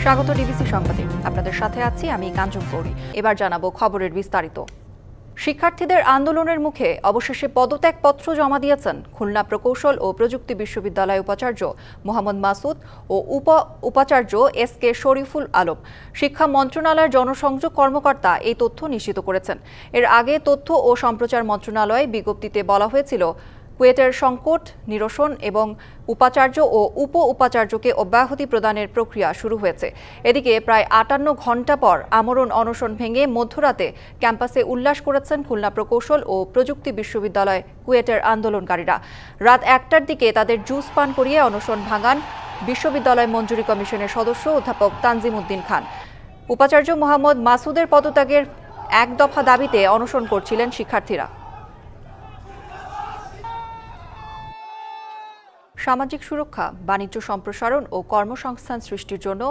স্বাগত ডিবিসি সংবাদে। আপনাদের সাথে আছি আমি কাঞ্চন গৌরী। এবার জানাবো খবরের বিস্তারিত। শিক্ষার্থীদের আন্দোলনের মুখে অবশেষে পদত্যাগপত্র জমা দিয়েছেন খুলনা প্রকৌশল ও প্রযুক্তি বিশ্ববিদ্যালয় উপাচার্য মোহাম্মদ মাসুদ ও উপাচার্য এস.কে শরীফুল আলম। শিক্ষা মন্ত্রণালয়ের জনসংযোগ কর্মকর্তা এই তথ্য নিশ্চিত করেছেন। এর আগে তথ্য ও সম্প্রচার মন্ত্রণালয় বিজ্ঞপ্তিতে বলা হয়েছিল, কুয়েটের সংকট নিরসন এবং উপাচার্য ও উপ উপাচার্যকে অব্যাহতি প্রদানের প্রক্রিয়া শুরু হয়েছে। এদিকে প্রায় ৫৮ ঘণ্টা পর আমরণ অনশন ভেঙে মধ্যরাতে ক্যাম্পাসে উল্লাস করেছেন খুলনা প্রকৌশল ও প্রযুক্তি বিশ্ববিদ্যালয় কুয়েটের আন্দোলনকারীরা। রাত ১টার দিকে তাদের জুস পান করিয়ে অনশন ভাঙান বিশ্ববিদ্যালয় মঞ্জুরি কমিশনের সদস্য অধ্যাপক তানজিম উদ্দিন খান। উপাচার্য মোহাম্মদ মাসুদের পদত্যাগের এক দফা দাবিতে অনশন করছিলেন শিক্ষার্থীরা। সামাজিক সুরক্ষা, বাণিজ্য সম্প্রসারণ ও কর্মসংস্থান সৃষ্টির জন্য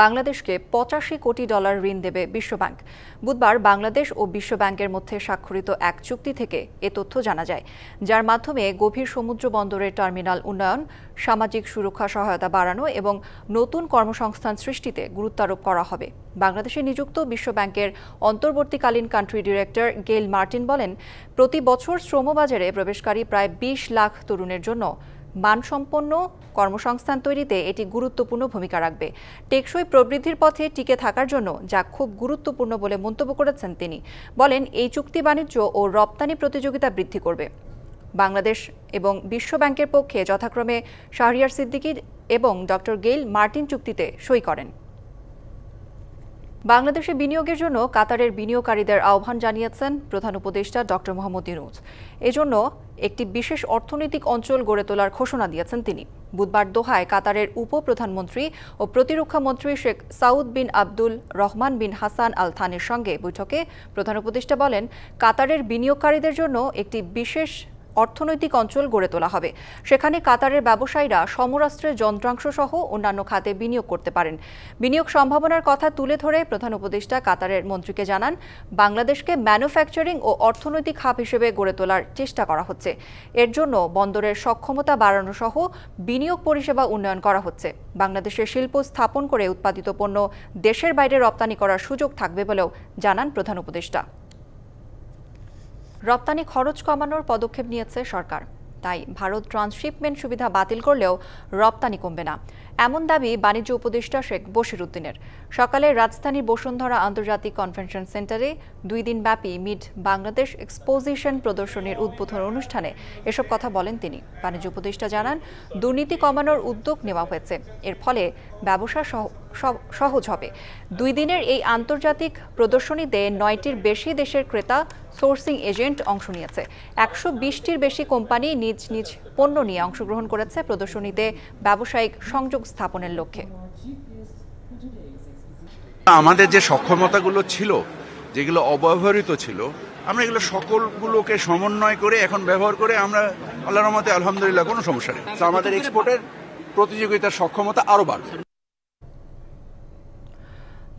বাংলাদেশকে $৮৫ কোটি ঋণ দেবে বিশ্বব্যাংক। বুধবার বাংলাদেশ ও বিশ্বব্যাংকের মধ্যে স্বাক্ষরিত এক চুক্তি থেকে এ তথ্য জানা যায়, যার মাধ্যমে গভীর সমুদ্র বন্দরের টার্মিনাল উন্নয়ন, সামাজিক সুরক্ষা সহায়তা বাড়ানো এবং নতুন কর্মসংস্থান সৃষ্টিতে গুরুত্ব আরোপ করা হবে। বাংলাদেশে নিযুক্ত বিশ্বব্যাংকের অন্তর্বর্তীকালীন কান্ট্রি ডিরেক্টর গেইল মার্টিন বলেন, প্রতি বছর শ্রমবাজারে প্রবেশকারী প্রায় ২০ লাখ তরুণের জন্য মানসম্পন্ন কর্মসংস্থান তৈরিতে এটি গুরুত্বপূর্ণ ভূমিকা রাখবে। টেকসই প্রবৃদ্ধির পথে টিকে থাকার জন্য যা খুব গুরুত্বপূর্ণ বলে মন্তব্য করেছেন তিনি। বলেন, এই চুক্তি বাণিজ্য ও রপ্তানি প্রতিযোগিতা বৃদ্ধি করবে। বাংলাদেশ এবং বিশ্বব্যাংকের পক্ষে যথাক্রমে শাহরিয়ার সিদ্দিকী এবং ডক্টর গেইল মার্টিন চুক্তিতে সই করেন। বাংলাদেশে বিনিয়োগের জন্য কাতারের বিনিয়োগকারীদের আহ্বান জানিয়েছেন প্রধান উপদেষ্টা ডক্টর মোহাম্মদ ইউনূস। এজন্য একটি বিশেষ অর্থনৈতিক অঞ্চল গড়ে তোলার ঘোষণা দিয়েছেন তিনি। বুধবার দোহায় কাতারের উপপ্রধানমন্ত্রী ও প্রতিরক্ষা মন্ত্রী শেখ সাউদ বিন আব্দুল রহমান বিন হাসান আল থানের সঙ্গে বৈঠকে প্রধান উপদেষ্টা বলেন, কাতারের বিনিয়োগকারীদের জন্য একটি বিশেষ অর্থনৈতিক অঞ্চল গড়ে তোলা হবে। সেখানে কাতারের ব্যবসায়ীরা সমরাস্ত্রের যন্ত্রাংশ সহ অন্যান্য খাতে বিনিয়োগ করতে পারেন। বিনিয়োগ সম্ভাবনার কথা তুলে ধরে প্রধান উপদেষ্টা কাতারের মন্ত্রীকে জানান, বাংলাদেশকে ম্যানুফ্যাকচারিং ও অর্থনৈতিক হাব হিসেবে গড়ে তোলার চেষ্টা করা হচ্ছে। এর জন্য বন্দরের সক্ষমতা বাড়ানো সহ বিনিয়োগ পরিষেবা উন্নয়ন করা হচ্ছে। বাংলাদেশের শিল্প স্থাপন করে উৎপাদিত পণ্য দেশের বাইরে রপ্তানি করার সুযোগ থাকবে বলেও জানান প্রধান উপদেষ্টা। রপ্তানি খরচ কমানোর পদক্ষেপ নিয়েছে সরকার, তাই ভারত ট্রান্সশিপমেন্ট সুবিধা বাতিল করলেও রপ্তানি কমবে না, এমন দাবি বাণিজ্য উপদেষ্টা শেখ বশির উদ্দিনের। সকালে রাজধানীর বসুন্ধরা আন্তর্জাতিক কনভেনশন সেন্টারে ২ দিনব্যাপী মিড বাংলাদেশ এক্সপোজিশন প্রদর্শনীর উদ্বোধন অনুষ্ঠানে এসব কথা বলেন তিনি। বাণিজ্য উপদেষ্টা জানান, দুর্নীতি কমানোর উদ্যোগ নেওয়া হয়েছে, এর ফলে ব্যবসা সহজ হবে। ২ দিনের এই আন্তর্জাতিক প্রদর্শনীতে ৯টির বেশি দেশের ক্রেতা সোর্সিং এজেন্ট অংশ নিয়েছে। ১২০টির বেশি কোম্পানি নিজ নিজ পণ্য নিয়ে অংশগ্রহণ করেছে প্রদর্শনীতে ব্যবসায়িক সংযোগ স্থাপনের লক্ষ্যে। আমাদের যে সক্ষমতাগুলো ছিল, যেগুলো অব্যবহৃত ছিল, আমরা এগুলো সকলগুলোকে সমন্বয় করে এখন ব্যবহার করে আমরা আল্লাহর রহমতে আলহামদুলিল্লাহ কোনো সমস্যা নেই। আমাদের এক্সপোর্টের প্রতিযোগিতার সক্ষমতা আরো বাড়বে।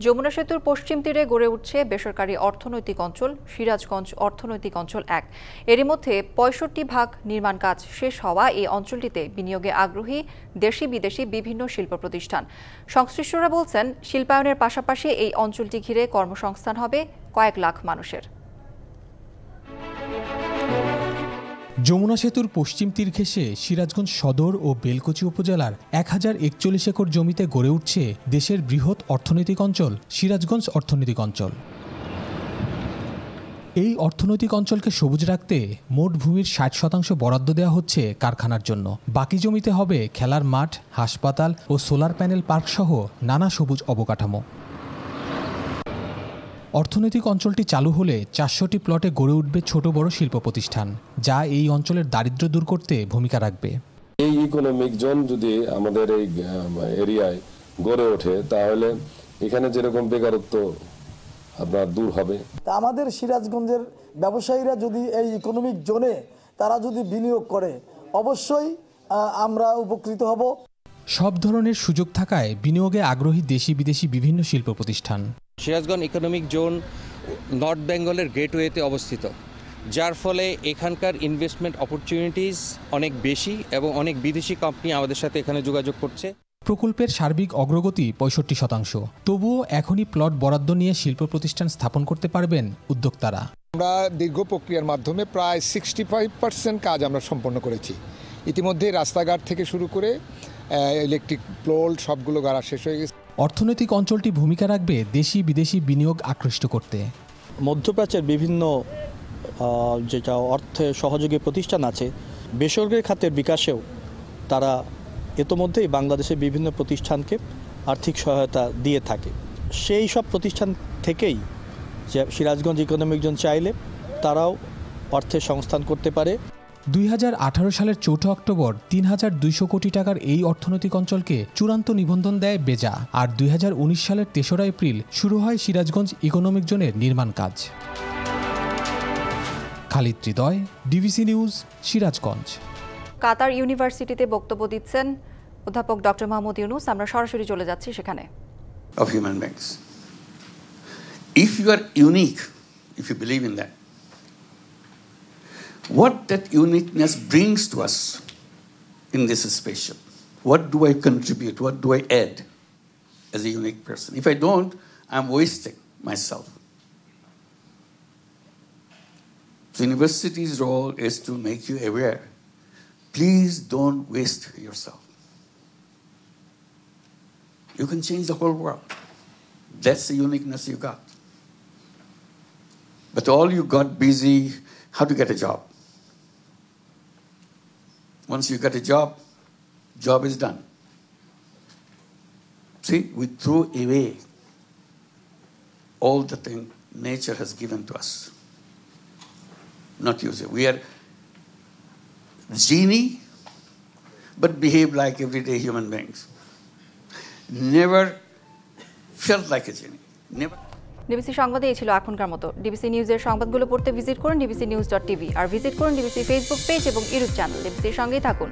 যমুনা সেতুর পশ্চিম তীরে গড়ে উঠছে বেসরকারি অর্থনৈতিক অঞ্চল সিরাজগঞ্জ অর্থনৈতিক অঞ্চল ১। এরই মধ্যে ৬৫% নির্মাণ কাজ শেষ হওয়া এই অঞ্চলটিতে বিনিয়োগে আগ্রহী দেশি বিদেশি বিভিন্ন শিল্প প্রতিষ্ঠান। সংশ্লিষ্টরা বলছেন, শিল্পায়নের পাশাপাশি এই অঞ্চলটি ঘিরে কর্মসংস্থান হবে কয়েক লাখ মানুষের। যমুনা সেতুর পশ্চিম তীর ঘেঁষে সিরাজগঞ্জ সদর ও বেলকুচি উপজেলার ১০৪১ একর জমিতে গড়ে উঠছে দেশের বৃহৎ অর্থনৈতিক অঞ্চল সিরাজগঞ্জ অর্থনৈতিক অঞ্চল। এই অর্থনৈতিক অঞ্চলকে সবুজ রাখতে মোট ভূমির ৬০% বরাদ্দ দেওয়া হচ্ছে কারখানার জন্য। বাকি জমিতে হবে খেলার মাঠ, হাসপাতাল ও সোলার প্যানেল পার্ক সহ নানা সবুজ অবকাঠামো। অর্থনৈতিক অঞ্চলটি চালু হলে ৪০০টি প্লটে গড়ে উঠবে ছোট বড় শিল্প প্রতিষ্ঠান, যা এই অঞ্চলের দারিদ্র্য দূর করতে ভূমিকা রাখবে। এই ইকোনমিক জোন যদি আমাদের এই এরিয়ায় গড়ে ওঠে, তাহলে এখানে যেরকম বেকারত্ব আপনার দূর হবে। আমাদের সিরাজগঞ্জের ব্যবসায়ীরা যদি এই ইকোনমিক জোনে তারা যদি বিনিয়োগ করে, অবশ্যই আমরা উপকৃত হব। সব ধরনের সুযোগ থাকায় বিনিয়োগে আগ্রহী দেশি বিদেশি বিভিন্ন শিল্প প্রতিষ্ঠান। সিরাজগঞ্জ ইকোনমিক জোন নর্থ বেঙ্গলের গেটওয়েতে অবস্থিত, যার ফলে এখানকার ইনভেস্টমেন্ট অপরচুনিটিস অনেক বেশি এবং অনেক বিদেশি কোম্পানি আমাদের সাথে এখানে যোগাযোগ করছে। প্রকল্পের সার্বিক অগ্রগতি 65%। তবুও এখনই প্লট বরাদ্দ নিয়ে শিল্প প্রতিষ্ঠান স্থাপন করতে পারবেন উদ্যোক্তারা। আমরা দীর্ঘ প্রক্রিয়ার মাধ্যমে প্রায় 65% কাজ আমরা সম্পন্ন করেছি। ইতিমধ্যে রাস্তাঘাট থেকে শুরু করে ইলেকট্রিক পোল সবগুলো গাড়া শেষ হয়ে গেছে। অর্থনৈতিক অঞ্চলটি ভূমিকা রাখবে দেশি বিদেশি বিনিয়োগ আকৃষ্ট করতে। মধ্যপ্রাচ্যের বিভিন্ন যেটা অর্থে সহযোগী প্রতিষ্ঠান আছে, বেসরকারি খাতের বিকাশেও তারা ইতোমধ্যেই বাংলাদেশের বিভিন্ন প্রতিষ্ঠানকে আর্থিক সহায়তা দিয়ে থাকে। সেই সব প্রতিষ্ঠান থেকেই যে সিরাজগঞ্জ ইকোনমিক জোন চাইলে তারাও অর্থের সংস্থান করতে পারে। 2018 সালের 4 অক্টোবর 3200 কোটি টাকার এই অর্থনৈতিক অঞ্চলকে চূড়ান্ত নিবন্ধন দেয় বেজা। আর 2019 সালের 3রা এপ্রিল শুরু হয় সিরাজগঞ্জ ইকোনমিক জোনের নির্মাণ কাজ। খালিদ হৃদয়, ডিবিসি নিউজ, সিরাজগঞ্জ। কাতার ইউনিভার্সিটিতে বক্তব্য দিচ্ছেন অধ্যাপক ডক্টর মোহাম্মদ ইউনুস। আমরা সরাসরি চলে যাচ্ছি সেখানে। Of human beings. If you are unique, if you believe in that, what that uniqueness brings to us in this spaceship, what do I contribute, what do I add as a unique person? If I don't, I'm wasting myself. The university's role is to make you aware. Please don't waste yourself. You can change the whole world. That's the uniqueness you got. But all you got busy, how to get a job. Once you get a job is done. See, we throw away all the thing nature has given to us. Not use it. We are genie, but behave like everyday human beings. Never felt like a genie. Never. DBC সংবাদে এই ছিল এখনকার মতো। DBC নিউজের সংবাদগুলো পড়তে visit করুন dbcnews.tv আর visit করুন DBC Facebook page এবং ইউটিউব চ্যানেল। ডিবিসির সঙ্গেই থাকুন।